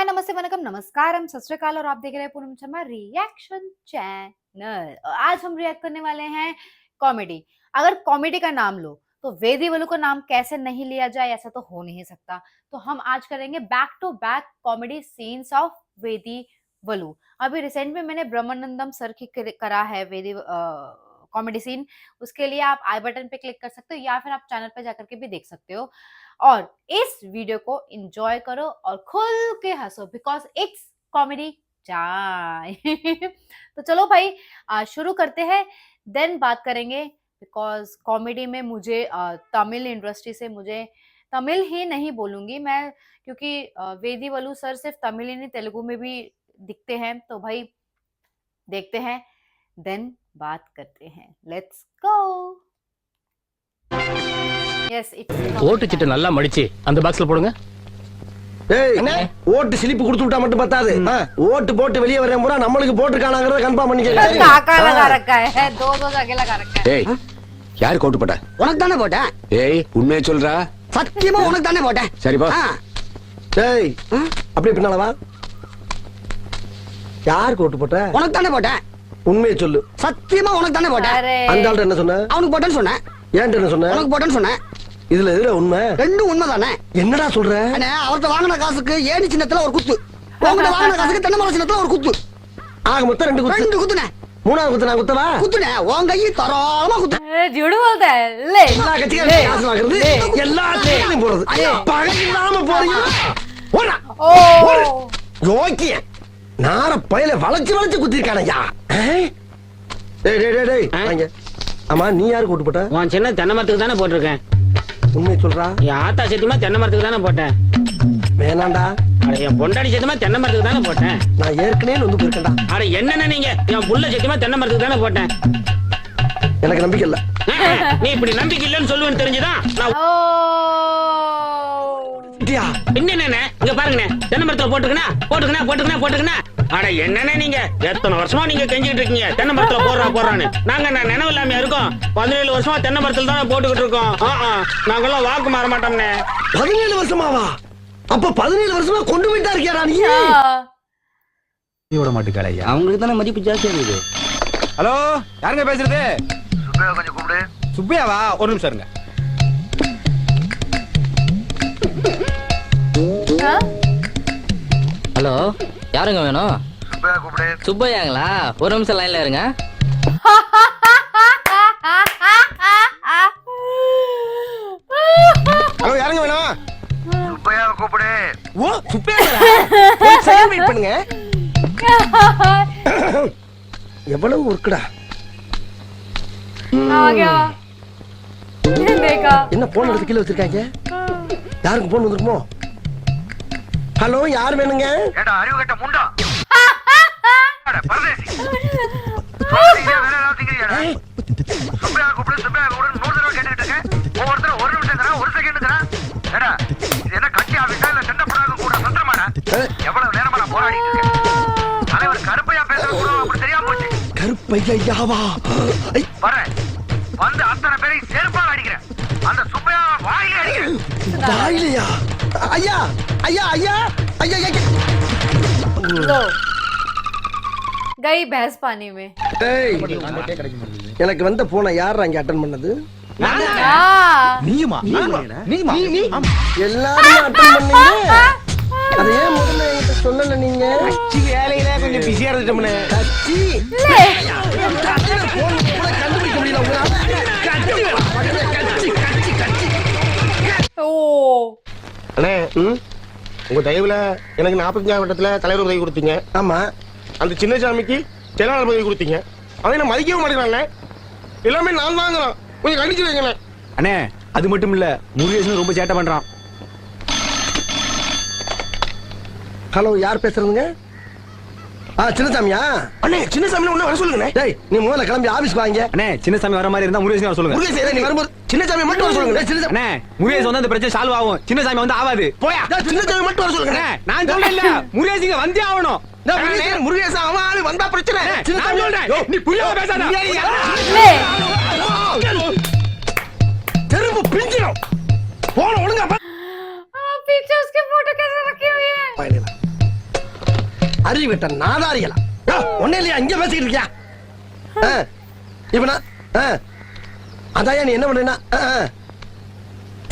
नमस्ते वनकम नमस्कारम सत श्री अकाल और आप देख रहे हैं पूनम शर्मा रिएक्शन चैनल। आज हम रिएक्ट करने वाले हैं कॉमेडी। अगर कॉमेडी का नाम लो तो वेदी वलू का नाम कैसे नहीं लिया जाए, ऐसा तो हो नहीं सकता। तो हम आज करेंगे back to back comedy scenes of Vadivelu. अभी रिसेंट में मैंने ब्रह्मानंदम सर की करा है वेदी कॉमेडी सीन, उसके लिए आप आई बटन पे क्लिक कर सकते हो या फिर आप चैनल पे जाकर के भी देख सकते हो। और इस वीडियो को एंजॉय करो और खुल के हंसो बिकॉज इट्स कॉमेडी टाइम। तो चलो भाई शुरू करते हैं, देन बात करेंगे बिकॉज कॉमेडी में मुझे तमिल इंडस्ट्री से मुझे तमिल ही नहीं बोलूंगी मैं, क्योंकि वेदी वलू सर सिर्फ तमिल ही नहीं तेलुगु में भी दिखते हैं। तो भाई देखते हैं देन बात करते हैं, लेट्स गो। यस इट्स ஓட்டு சீட்டை நல்லா மடிச்சு அந்த பாக்ஸ்ல போடுங்க. ஏய் ஓட்டு ஸ்லிப் கொடுத்து விட்டா மட்டும் பத்தாது. ஓட்டு போட்டு வெளியே வரேன் பூரா நம்மளுக்கு போட்டு காணாங்கறத கன்ஃபார்ம் பண்ணிக்க. काका लगा रखा है, दो जगह लगा रखा है. ஏய் யார் கோட்டு போட்ட? உனக்கு தானே போட்டேன். ஏய் உண்மையை சொல்றா. சத்தியமா உனக்கு தானே போட்டேன். சரி பா. ஏய் அப்படியே பின்னால வா. யார் கோட்டு போட்ட? உனக்கு தானே போட்டேன். உண்மையை சொல்லு. சத்தியமா உனக்கு தானே போட்டேன். अरे அந்த ஆள்கிட்ட என்ன சொன்ன? அவனுக்கு போட்டேன்னு சொன்னேன். ஏன்ட்ட என்ன சொன்ன? உனக்கு போட்டேன்னு சொன்னேன். இதுல எதுல உண்மை? ரெண்டும் உண்மைதானே. என்னடா சொல்ற? அண்ணே அவர்ட்ட வாங்கின காசுக்கு ஏணி சின்னத்துல ஒரு குத்து, உங்ககிட்ட வாங்கின காசுக்கு தென்னை மரம் சின்னத்துல ஒரு குத்து. ஆக மொத்தம் ரெண்டு குத்து. ரெண்டு குத்துனே. மூணாவது குத்து நான் குத்தவா? குத்துனே உன் கையை தரோளமா குத்து. झूठ बोलता है ले எல்லா கட்சிகளும் காசு வாங்குறது, எல்லா கட்சிகளும் போறது. பகை இல்லாம போறீங்க. ஓடா. ओ யோக்கிய நார பையில வளைச்சு வளைச்சு குத்திருக்கானயா. டேய் டேய் டேய் டேய் வாங்க. ஆமா நீ யார் கோட்டு போட்ட? உன் சின்ன தென்னை மரத்துக்கு தானே போட்டிருக்கேன். உண்மையை சொல்றா. என் ஆத்தா சத்தியமா தென்னை மரத்துக்கு தானே போட்டேன். வேணாண்டா, அட என் பொண்டாடி சத்தியமா தென்னை மரத்துக்கு தானே போட்டேன். நான் ஏற்கனவே வந்து போயிருக்கேன்டா. அட என்னென்ன நீங்க என் புள்ள சத்தியமா தென்னை மரத்துக்கு தானே போட்டேன். எனக்கு நம்பிக்கை இல்ல. நீ இப்படி நம்பிக்கை இல்லைன்னு சொல்லுவேன்னு தெரிஞ்சுதான் நான் ओ இடியா. என்னென்ன இங்க பாருங்கண்ணே, தென்னை மரத்துல போட்டுக்கணா. அட என்னென்ன நீங்க எத்தனை வருஷமா நீங்க கெஞ்சிட்டு இருக்கீங்க தென்னை மரத்துல போடுறான்னு. நாங்க நினைவு இல்லாம இருக்கோம். 17 வருஷமா தென்னை மரத்துல தானே போட்டுக்கிட்டு இருக்கோம். நாங்கெல்லாம் வாக்கு மாற மாட்டோம்னே. 17 வருஷமாவா? அப்ப 17 வருஷமா கொண்டு போயிட்டா இருக்கியாடா நீ? விட மாட்டுக்கலையா? அவங்களுக்கு தானே மதிப்பு ஜாஸ்தியா இருக்குது. ஹலோ யாருங்க பேசுறது? சுப்பையா கொஞ்சம் கூப்பிடு. சுப்பையாவா? ஒரு நிமிஷம் இருங்க. ஹலோ யாருங்க வேணும்? சுப்பையா கூப்பிடு. சுப்பையாங்களா? ஒரு நிமிஷம் லைன்ல இருங்க. ஹலோ யாருங்க வேணும்? சுப்பையாவை கூப்பிடு. ஓ சுப்பையா. ஒரு செகண்ட் வெயிட் பண்ணுங்க. எவ்வளவு ஒர்க்குடா. आ गया ये देखा என்ன போன் எடுத்து கீழ வச்சிருக்காங்க? யாருக்கு போன் வந்திருக்குமோ? ஹலோ யார் வேணுங்க? ஏடா அறிவு கட்ட முண்டா. அட பரதேசி. சொல்றீங்க வேற ஏதாவது திங்கறியாடா? சுப்பையா கூப்பிடு 100 தடவை கேட்டுட்டு இருக்கேன். ஒவ்வொருத்தரும் ஒரு நிமிஷம் ஒரு செகண்ட் ஏடா இது என்ன கட்சி ஆபீஸா இல்ல சண்டப்படாத கூட சந்திரமாடா? எவ்வளவு நேரமா நான் போராடிட்டு இருக்கேன். தலைவர் கருப்பையா பேசுறது கூட அப்படி தெரியாம போச்சு. கருப்பையாவா? வரேன் வந்து அத்தனை பேரையும் செருப்பால் அடிக்கிறேன். அந்த சுப்பையா வாயில அடிக்கிறேன். வாயிலையா? ஐயா ஐயா ஐயா ஐயா ஐயா. लो गई भैंस पानी में। ஏய் எனக்கு வந்த போனை யார் அங்க அட்டெண்ட் பண்ணது? நீயுமா? நீயுமா? எல்லாரும் அட்டெண்ட் பண்ணீங்க. அது ஏன் முதல்ல என்கிட்ட சொல்லல நீங்க? கட்சி வேலையில கொஞ்சம் பிஸியா இருந்துட்டோம்னே. கட்சி ले கட்சியில போன் கூட கண்டுபிடிக்க முடியல உங்களால. கட்சி ओ அண்ணே உங்க தயவுல எனக்கு 45ஆம் வட்டத்துல தலைவர் உதவி கொடுத்தீங்க. ஆமா அந்த சின்னசாமிக்கு செயலாளர் பதவி கொடுத்தீங்க. அதை நான் மதிக்கவும் மாட்டேங்கிறானே. எல்லாமே நான் தாங்கிறோம். கொஞ்சம் கண்டிச்சு வைங்களே. அண்ணே அது மட்டும் இல்ல, முருகேசன் ரொம்ப சேட்டை பண்றான். ஹலோ யார் பேசுறதுங்க? சின்னசாமியா? அண்ணே சின்னசாமி ஒண்ணு வர சொல்லுங்க. டேய் நீ முதல்ல கிளம்பி ஆபீஸ்க்கு வாங்க. அண்ணே சின்னசாமி வர மாதிரி இருந்தா முருகேசன் வர சொல்லுங்க. முருகேசன் நீ வரும்போது சின்னசாமி மட்டும் வர சொல்லுங்க. சின்னசாமி அண்ணே முருகேசன் வந்து அந்த பிரச்சனை சால்வ் ஆகும், சின்னசாமி வந்து ஆகாது. போயா. சின்னசாமி மட்டும் வர சொல்லுங்க. அண்ணே நான் சொல்றேன்ல முருகேசன் வந்தே ஆகணும். முருகேசன் அவன் ஆளு வந்தா பிரச்சனை. நான் சொல்றேன் நீ புரியாம பேசாத. ले தெருவு பிஞ்சிடும். போன ஒழுங்கா पीछे उसके फोटो कैसे रखी हुई है? அறிவிட்ட நாதாரிகளா ஒன்னே இல்லையா இங்க பேசிக்கிட்டு இருக்கியா இப்ப நான் அதான் நீ என்ன பண்றேன்னா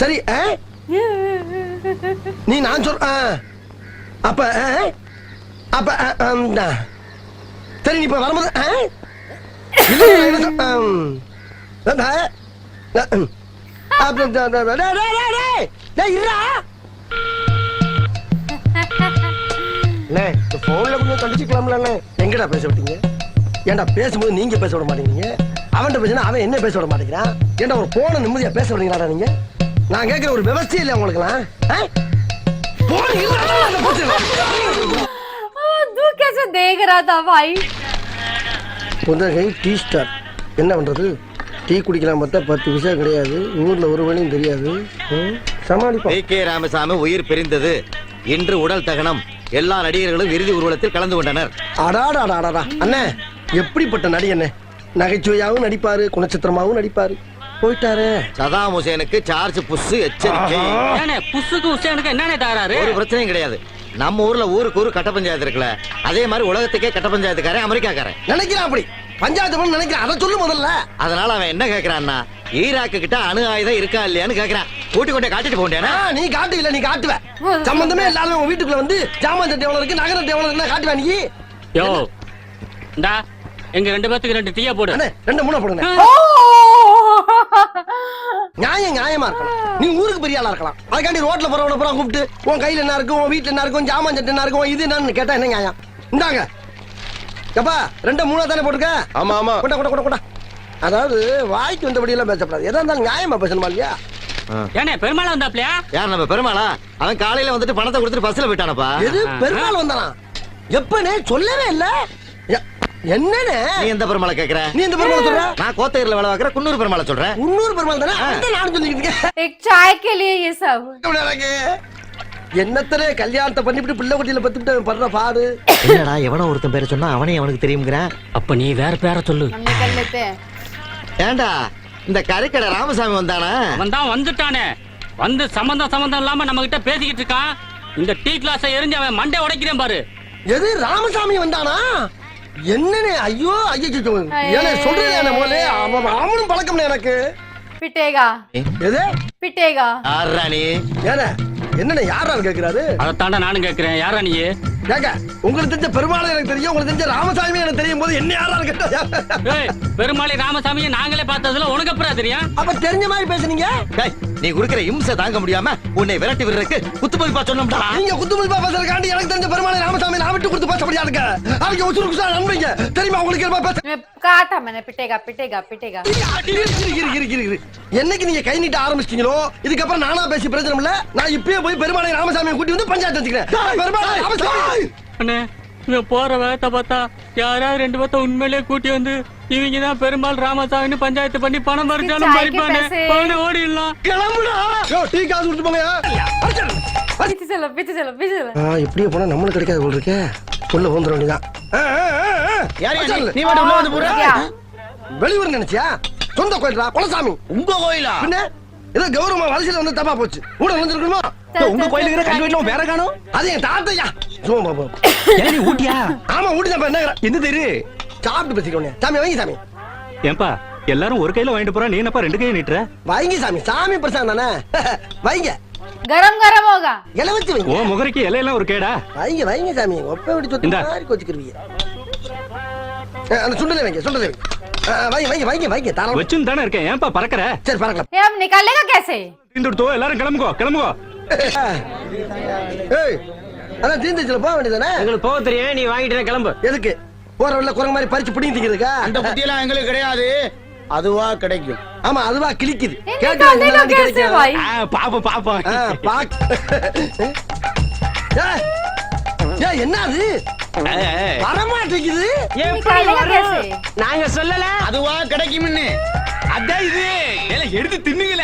சரி நீ நான் சொல் அப்ப அப்ப சரி நீ இப்ப வரும்போது போன்ல கொஞ்சம் கண்டிச்சுக்கலாம்ல எங்கடா பேச விட்டீங்க ஏன்டா பேசும்போது நீங்க பேச விட மாட்டேங்கிறீங்க அவன்கிட்ட பேசினா அவன் என்ன பேச விட மாட்டேங்கிறான் ஏன்டா ஒரு போன நிம்மதியா பேச விடுறீங்களா நீங்க நான் கேட்கிற ஒரு விவசாயம் இல்லை உங்களுக்குலாம் तू कैसे देख रहा था भाई புதகை டீ ஸ்டார் என்ன பண்றது டீ குடிக்கலாம் பார்த்தா 10 பைசா கிடையாது ஊர்ல ஒரு வழியும் தெரியாது சமாளிப்போம் கே ராமசாமி உயிர் பிரிந்தது இன்று உடல் தகனம் எல்லா நடிகர்களும் இறுதி ஊர்வலத்தில் கலந்து கொண்டனர் அடாடாடாடா அண்ணே எப்படிப்பட்ட நடி அண்ணே நகைச்சுவையாவும் நடிப்பாரு குணச்சித்திரமாவும் நடிப்பாரு போயிட்டாரு சதாம் ஹுசேனுக்கு சார்ஜ் புஷ் எச்சரிக்கை புஷுக்கு ஹுசேனுக்கு என்னென்ன தாராரு ஒரு பிரச்சனையும் கிடையாது நம்ம ஊர்ல ஊருக்கு ஊரு கட்ட பஞ்சாயத்து இருக்குல்ல அதே மாதிரி உலகத்துக்கே கட்ட பஞ்சாயத்துக்காரன் அமெரிக்காக்காரன் நினைக்கிறான் அப்படி பஞ்சாயத்து நினைக்கிறான் அதை சொல்லு முதல்ல அதனால அவன் என்ன கேக்குறான்னா ஈராக்கு கிட்ட அணு ஆயுதம் இருக்கா இல்லையான்னு கேக்குறான் கூட்டி கொண்டே காட்டிட்டு போண்டேனா நீ காட்டு இல்ல நீ காட்டுவ சம்பந்தமே இல்லாம உன் வீட்டுக்குள்ள வந்து ஜாமான் சட்டை எவ்வளவு இருக்கு நகர எவ்வளவு இருக்குன்னு காட்டுவ நீ யோ இந்தா எங்க ரெண்டு பேத்துக்கு 2 டீயா போடு அண்ணே 2 3 போடுங்க நியாயமா இருக்கலாம் நீ ஊருக்கு பெரிய ஆளா இருக்கலாம் அதுக்காண்டி ரோட்ல போறவன பூரா கூப்பிட்டு உன் கையில என்ன இருக்கும் உன் வீட்டுல என்ன இருக்கும் ஜாமான் சட்டை என்ன இருக்கும் இது என்னன்னு கேட்டா என்ன நியாயம் இந்தாங்க எப்பா 2 3 தானே போட்டுக்க ஆமா ஆமா கொண்டா கொண்டா கொண்டா அதாவது வாய்க்கு வந்தபடி எல்லாம் பேசப்படாது எதா இருந்தாலும் நியாயமா பேசணுமா இல்லையா ஏனே பெருமாள் வந்தாப்லையா யார் நம்ம பெருமாளா அவன் காலையில வந்துட்டு பணத்தை கொடுத்துட்டு பஸ்ல போயிட்டானப்பா எது பெருமாள் வந்தானா எப்பனே சொல்லவே இல்ல என்னனே நீ எந்த பெருமாளை கேக்குற நீ எந்த பெருமாளை சொல்ற நான் கோத்தகிரில வேலை பார்க்கற குன்னூர் பெருமாளை சொல்றேன் குன்னூர் பெருமாள் தானே அந்த நான் சொல்லிக்கிட்டு இருக்கேன் एक चाय के लिए ये सब என்னத்தரே கல்யாணத்தை பண்ணிவிட்டு பிள்ளை குட்டியில பத்துட்டு பண்ற பாடு என்னடா எவனோ ஒருத்தன் பேரை சொன்னா அவனே அவனுக்கு தெரியும்ங்கறான் அப்ப நீ வேற பேரை சொல்லு हम निकल लेते हैं ஏண்டா இந்த கறிக்கடை ராமசாமி வந்தானா அவன் தான் வந்துட்டானே வந்து சம்பந்தம் இல்லாம நம்ம கிட்ட பேசிக்கிட்டு இருக்கான் இந்த டீ கிளாஸை எரிஞ்சு அவன் மண்டை உடைக்கிறேன் பாரு எது ராமசாமி வந்தானா என்னனே ஐயோ ஐயோ ஏனே சொல்றேனே மோலே அவனும் பழக்கம் எனக்கு पिटेगा எது पिटेगा ஆறானி ஏனே என்னனே யாரால கேக்குறாரு அதை தாண்டா நானும் கேக்குறேன் யாரா நீ கேக்க உங்களுக்கு தெரிஞ்ச பெருமாளை எனக்கு தெரியும் உங்களுக்கு தெரிஞ்ச ராமசாமி எனக்கு தெரியும் போது என்ன யாரால கேட்டா ஏய் பெருமாளை ராமசாமியை நாங்களே பார்த்ததுல உனக்கு அப்புறம் தெரியும் அப்ப தெரிஞ்ச மாதிரி பேசுனீங்க டேய் நீ குடுக்குற இம்சை தாங்க முடியாம உன்னை விரட்டி விடுறதுக்கு குத்துமதிப்பா சொன்னோம்டா நீங்க குத்துமதிப்பா பேசுறதுக்காண்டி எனக்கு தெரிஞ்ச பெருமாளை ராமசாமி நான் விட்டு கொடுத்து பேச முடியாதுங்க அவங்க உசுருக்கு சார் நம்புங்க தெரியுமா உங்களுக்கு என்ன பேச मैं कहा था मैंने पिटेगा पिटेगा पिटेगा என்னைக்கு நீங்க கை நீட்ட ஆரம்பிச்சிட்டீங்களோ இதுக்கப்புறம் நானா பேசி பிரச்சனை இல்ல நான் இப்பயே போய் பெருமாளை ராமசாமியை கூட்டி வந்து பஞ்சாயத்து வச்சுக்கிறேன் பெருமாளை ராமசாமி அண்ணே இவன் போற வேகத்தை பார்த்தா யாராவது 2 பேத்த உண்மையிலே கூட்டி வந்து இவங்க தான் பெருமாள் ராமசாமின்னு பஞ்சாயத்து பண்ணி பணம் பறிச்சாலும் பறிப்பானே ஓடிடலாம் கிளம்புடா டீ காசு கொடுத்து போங்க पीछे चलो पीछे चलो இப்படியே போனா நம்மளுக்கு கிடைக்காது போல் இருக்கே உள்ள போந்துட வேண்டியதான் நீ வாட உள்ள வந்து போற வெளியூர் நினைச்சியா சொந்த கோயில்டா குலசாமி உங்க கோயிலா பின்ன ஏதோ கௌரவமா வலசில வந்து தப்பா போச்சு கூட வந்துருக்கணுமா உங்க கோயிலுக்கு கல்வி வீட்டுல வேற காணும் அது என் தாத்தையா சும்மா பாப்போம் நீ ஊட்டியா ஆமா ஊட்டிதான் என்ன என்ன தெரு சாப்பிட்டு பேசிக்கோங்க சாமி வைங்க சாமி ஏன்பா எல்லாரும் ஒரு கையில வாங்கிட்டு போறா நீ என்னப்பா 2 கையை நீட்டுற வைங்க சாமி சாமி பிரசாதம் தானே வைங்க गरम गरम होगा இலை வச்சு வைங்க ஓ முகரைக்கு இலையெல்லாம் ஒரு கேடா வைங்க வைங்க சாமி ஒப்ப விட்டு சொத்து இந்தா. மாதிரி கொச்சிக்கிருவீங்க அந்த சுண்டலை வைங்க சுண்டலை வைங்க வைங்க வைங்க வைங்க வைங்க தாராளமா வச்சுன்னு தானே இருக்கேன் ஏன்பா பறக்கற சரி பறக்கலாம் ये हम निकालेगा कैसे தீந்துடுத்தோ எல்லாரும் கிளம்புகோ கிளம்புகோ ஏய் அதான் தீந்துச்சுல போக வேண்டியதானே எங்களுக்கு போக தெரியும் நீ வாங்கிட்டு கிளம்பு எதுக்கு போற வழியில குரங்கு மாதிரி பறிச்சு பிடிங்கி திங்கிறதுக்கா அந்த புத்தியெல்லாம் எங்களுக்கு கிடையாது அதுவா கிடைக்கும் ஆமா அதுவா கிழிக்குது ये கேட்டு निकालेगा வாங்கினா कैसे கிடைக்காது. भाई பாப்போம் பாப்போம் பாக் ஏய் என்ன அது வரமாட்டேங்குது निकालेगा कैसे நாங்க சொல்லல அதுவா கிடைக்கும்னு அதான் இது எல்லாம் எடுத்து தின்னுங்கள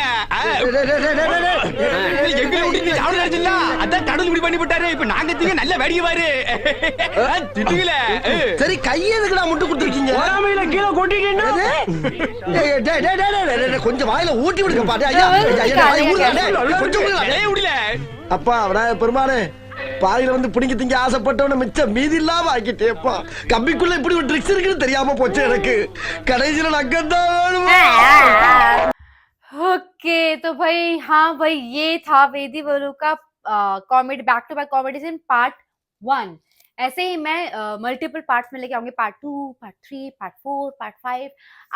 டேய், டேய், டேய், டேய், டேய். எங்க விட்டு சாப்பிட நினைச்சில்ல அதான் கடவுள் இப்படி பண்ணி விட்டாரு இப்ப நாங்க திங்க நல்ல வேடிக்கை பாரு தின்னுங்கள சரி கையெதுக்குடா முட்டு கொடுத்துருக்கீங்க பொறாமையில கீழே கொட்டிட்டீங்கன்னா கொஞ்சம் வாயில ஊட்டி விடுங்க பாட்டு ஐயா ஐயா, ஐயா, வாய் ஊறுதா, டேய், கொஞ்சம் விடுங்க. இலைய விடல அப்பா அவரா பெருமானே பாதியில வந்து பிடிங்க திங்க ஆசைப்பட்டவன மிச்சம் மீதி இல்லாம ஆக்கிட்டேப்பா. கம்பிக்குள்ள இப்படி ஒரு ட்ரிக்ஸ் இருக்குன்னு தெரியாம போச்சு எனக்கு. கடைசியில நக்கத்தான் ओके तो भाई हाँ भाई ये था वेदी वलू का comedy back to back comedies in part 1। ऐसे ही मैं मल्टीपल पार्ट्स में लेके आऊंगी, पार्ट 2, पार्ट 3, पार्ट 4, पार्ट 5।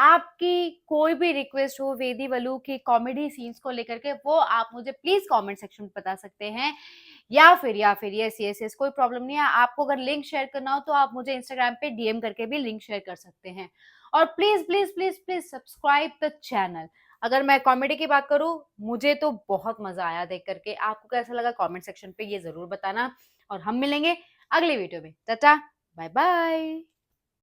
आपकी कोई भी रिक्वेस्ट हो वेदी वलू की कॉमेडी सीन्स को लेकर के, वो आप मुझे प्लीज कमेंट सेक्शन में बता सकते हैं। या फिर यस कोई प्रॉब्लम नहीं है, आपको अगर लिंक शेयर करना हो तो आप मुझे इंस्टाग्राम पे डीएम करके भी लिंक शेयर कर सकते हैं। और please please please please subscribe the channel. अगर मैं कॉमेडी की बात करूं, मुझे तो बहुत मजा आया देख करके। आपको कैसा लगा कमेंट सेक्शन पे ये जरूर बताना, और हम मिलेंगे अगले वीडियो में। Tata bye bye.